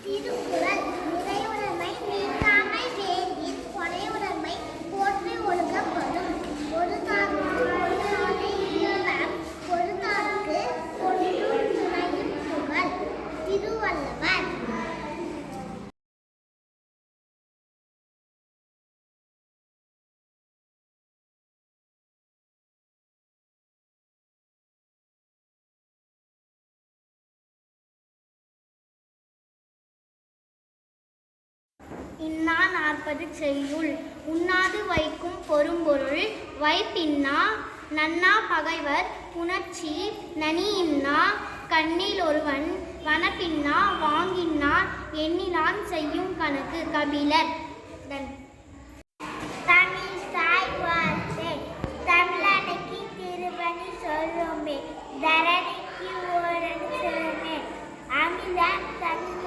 திருக்குறள் நிறையுடைமை நீங்காமை வேண்டின் கொடையுடைமை போற்றி ஒழுகப்படும் ஒருதார்க்கு ஒருநாளை இன்பம் ஒருதார்க்கு ஒன்றும் துணையும் புகழ். திருவள்ளுவர். இன்னா நாற்பது செய்யுள். உண்ணாது வைக்கும் பொரும்பொருள் வைப்பின்னா நன்னா பகைவர் புணர்ச்சி நனியின்னா கண்ணில் ஒருவன் வனப்பின்னா வாங்கின்னா எண்ணிலான் செய்யும் கணக்கு. கபிலர். தமிழ் தாய் வார்த்தை தமிழனைக்கு திருவனி சொல்லுமே தரணிக்கு ஓரன் சொல்லுமே அமிழ்தான் தமிழ்